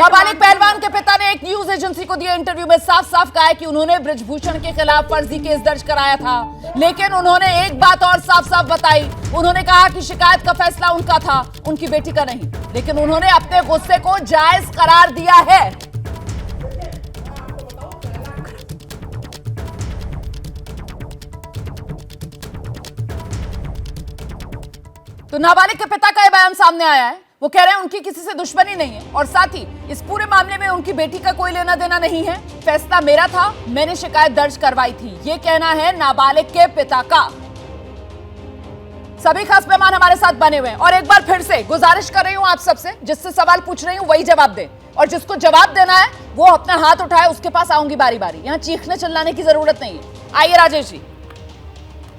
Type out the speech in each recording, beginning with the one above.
नाबालिग पहलवान के पिता ने एक न्यूज एजेंसी को दिए इंटरव्यू में साफ साफ कहा है कि उन्होंने बृजभूषण के खिलाफ फर्जी केस दर्ज कराया था, लेकिन उन्होंने एक बात और साफ साफ बताई। उन्होंने कहा कि शिकायत का फैसला उनका था, उनकी बेटी का नहीं, लेकिन उन्होंने अपने गुस्से को जायज करार दिया है। तो नाबालिग के पिता का यह बयान सामने आया है। वो कह रहे हैं उनकी किसी से दुश्मनी नहीं है और साथ ही इस पूरे मामले में उनकी बेटी का कोई लेना देना नहीं है। फैसला मेरा था, मैंने शिकायत दर्ज करवाई थी, ये कहना है नाबालिग के पिता का। सभी खास मेहमान हमारे साथ बने हुए हैं और एक बार फिर से गुजारिश कर रही हूं आप सबसे, जिससे सवाल पूछ रही हूं वही जवाब दे, और जिसको जवाब देना है वो अपना हाथ उठाए, उसके पास आऊंगी बारी बारी। यहां चीखने चिल्लाने की जरूरत नहीं है। आइए राजेश जी।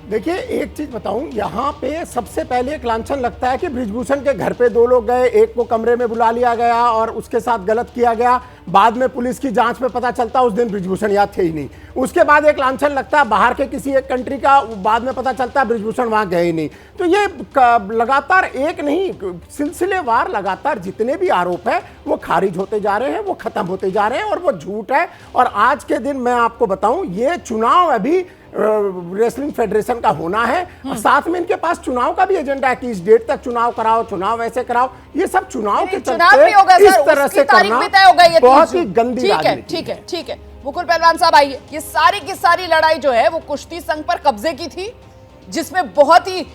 देखिए, एक चीज बताऊं, यहाँ पे सबसे पहले एक लांछन लगता है कि बृजभूषण के घर पे दो लोग गए, एक को कमरे में बुला लिया गया और उसके साथ गलत किया गया। बाद में पुलिस की जांच में पता चलता उस दिन बृजभूषण याद थे ही नहीं। उसके बाद एक लांछन लगता है बाहर के किसी एक कंट्री का, बाद में पता चलता है बृजभूषण वहां गए ही नहीं। तो ये लगातार एक नहीं, सिलसिलेवार लगातार जितने भी आरोप है वो खारिज होते जा रहे हैं, वो खत्म होते जा रहे हैं और वो झूठ है। और आज के दिन मैं आपको बताऊं, ये चुनाव अभी रेसलिंग फेडरेशन का होना है और साथ में इनके पास चुनाव का भी एजेंडा है कि इस डेट तक चुनाव कराओ, चुनाव ऐसे कराओ। ये सब चुनाव के चलते इस तरह से करना बहुत ही गंदी राजनीति। ठीक है मुकुल पहलवान साहब, आइए। ये सारी की सारी लड़ाई जो है वो कुश्ती संघ पर कब्जे की थी, जिसमें बहुत ही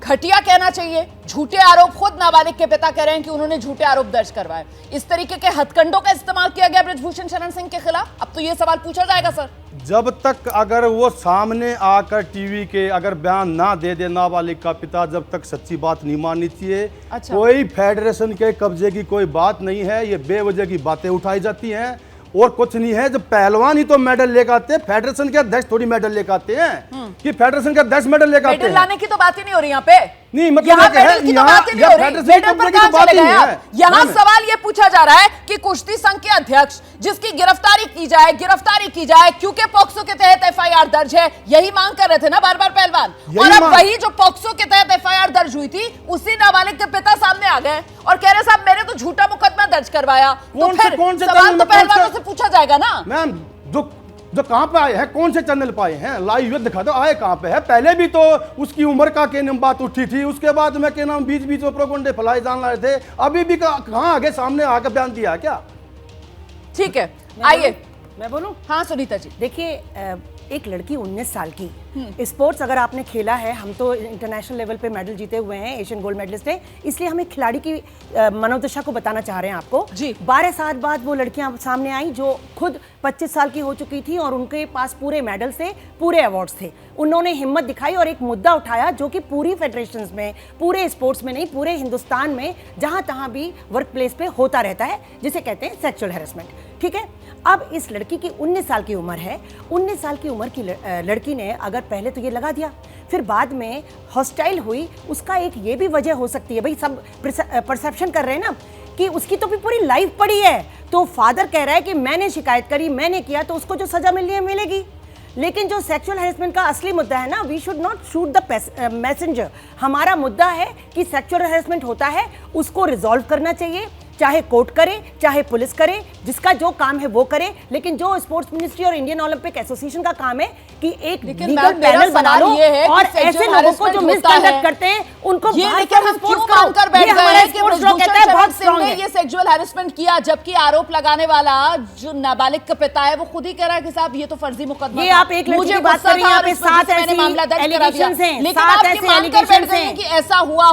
घटिया कहना चाहिए झूठे आरोप, खुद नाबालिग के पिता कह रहे हैं कि उन्होंने झूठे आरोप दर्ज करवाए। इस तरीके के हथकंडों का इस्तेमाल किया गया बृजभूषण शरण सिंह के खिलाफ। अब तो ये सवाल पूछा जाएगा सर, जब तक अगर वो सामने आकर टीवी के अगर बयान ना दे दे नाबालिग का पिता, जब तक सच्ची बात नहीं माननी चाहिए। अच्छा। कोई फेडरेशन के कब्जे की कोई बात नहीं है, ये बेवजह की बातें उठाई जाती हैं और कुछ नहीं है। जब पहलवान ही तो मेडल लेकर आते हैं, फेडरेशन के अध्यक्ष थोड़ी मेडल लेकर आते हैं कि फेडरेशन के अध्यक्ष मेडल लेकर आते हैं। मेडल लाने की तो बात ही नहीं हो रही यहाँ पे। नहीं, मतलब यहाँ सवाल ये पूछा जा रहा है कि कुश्ती संघ के अध्यक्ष जिसकी गिरफ्तारी की जाए क्योंकि पॉक्सो के तहत एफआईआर दर्ज है, यही मांग कर रहे थे ना बार बार पहलवान। और अब वही जो पॉक्सो के तहत एफआईआर दर्ज हुई थी, उसी नाबालिग के पिता सामने आ गए और कह रहे साहब मैंने तो झूठा मुकदमा दर्ज करवाया। तो फिर सवाल तो पहलवानों से पूछा जाएगा ना। मैम, जो कहां पे आए हैं, कौन से चैनल पे आए हैं, लाइव दिखा दो, आए कहां पे है। पहले भी तो उसकी उम्र का के नाम बात उठी थी, उसके बाद में के नाम बीच बीच में प्रोगंडे फैलाए जान रहे थे। अभी भी कहां आगे सामने आकर बयान दिया क्या? ठीक है, आइए मैं बोलूं। हाँ सुनीता जी। देखिए, एक लड़की 19 साल की, स्पोर्ट्स अगर आपने खेला है, हम तो इंटरनेशनल लेवल पे मेडल जीते हुए हैं, एशियन गोल्ड मेडलिस्ट है, इसलिए हम एक खिलाड़ी की मनोदशा को बताना चाह रहे हैं आपको जी। 12 साल बाद वो लड़कियां सामने आई जो खुद 25 साल की हो चुकी थी और उनके पास पूरे मेडल्स थे, पूरे अवार्ड्स थे। उन्होंने हिम्मत दिखाई और एक मुद्दा उठाया जो कि पूरी फेडरेशंस में, पूरे स्पोर्ट्स में नहीं, पूरे हिंदुस्तान में जहां तहां भी वर्क प्लेस पे होता रहता है, जिसे कहते हैं सेक्सुअल हैरेसमेंट। ठीक है, अब इस लड़की की 19 साल की उम्र है। 19 साल की उम्र की लड़की ने अगर पहले तो ये लगा दिया, फिर बाद में हॉस्टाइल हुई, उसका एक ये भी वजह हो सकती है, भाई सब परसेप्शन कर रहे हैं ना कि उसकी तो भी पूरी लाइफ पड़ी है। तो फादर कह रहा है कि मैंने शिकायत करी, मैंने किया, तो उसको जो सजा मिलनी है मिलेगी। लेकिन जो सेक्सुअल हैरेसमेंट का असली मुद्दा है ना, we should not shoot the messenger. हमारा मुद्दा है कि सेक्सुअल हैरेसमेंट होता है, उसको रिजॉल्व करना चाहिए, चाहे कोर्ट करे चाहे पुलिस करे, जिसका जो काम है वो करे। लेकिन जो स्पोर्ट्स मिनिस्ट्री और इंडियन ओलंपिक एसोसिएशन का काम है कि एक लीगल पैनल बना लो और ऐसे लोगों को जो मिसकंडक्ट करते हैं उनको बाहर कर स्पोर्ट्स का ये हमारा स्पोर्ट्स लॉ कहता है बहुत स्ट्रांग है। ये सेक्सुअल हैरेसमेंट किया, जबकि आरोप लगाने वाला जो नाबालिग का पिता है वो खुद ही कह रहा है कि साहब ये तो फर्जी मुकदमा। ये आप एक लड़की की बात कर रही हैं, यहाँ पे 7 ऐसे मामला दर्ज करा दिया, लेकिन आप ये मानकर बैठ गए हैं कि ऐसा हुआ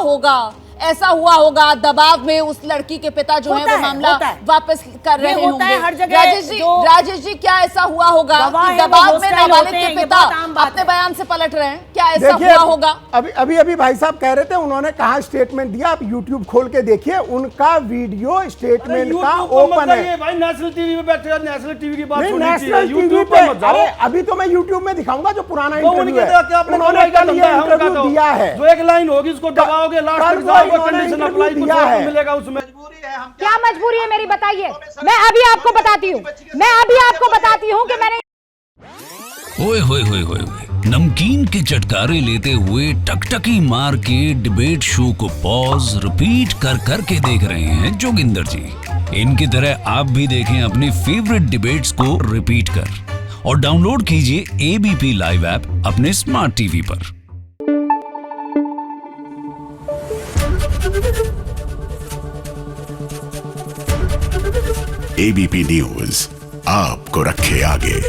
होगा दबाव में उस लड़की के पिता जो है वो मामला वापस कर रहे होंगे। राजेश जी, क्या ऐसा हुआ होगा कि दबाव में नाबालिग के पिता अपने बयान से पलट रहे हैं? क्या ऐसा हुआ होगा? अभी भाई साहब कह रहे थे, उन्होंने कहा स्टेटमेंट दिया, आप यूट्यूब खोल के देखिए, उनका वीडियो स्टेटमेंट का ओपन है। भाई नेशनल टीवी पे बैठे हैं, नेशनल टीवी की बात नहीं, नेशनल टीवी पे। अरे अभी तो मैं यूट्यूब में दिखाऊंगा जो पुराना इंटरव्यू है, उन्होंने कल ये इंटरव्यू दिया है। जो एक लाइन होगी उसको दबाओगे, लास्ट तक कंडीशन अप्लाई मिलेगा उसमें। क्या मजबूरी है मेरी, बताइए। मैं अभी आपको बताती हूँ कि मैंने ओए होए होए होए नमकीन के चटकारे लेते हुए टकटकी मार के डिबेट शो को पॉज रिपीट कर करके देख रहे हैं जोगिंदर जी। इनकी तरह आप भी देखें अपनी फेवरेट डिबेट्स को रिपीट कर और डाउनलोड कीजिए एबीपी लाइव ऐप अपने स्मार्ट टीवी पर। एबीपी न्यूज आपको रखे आगे।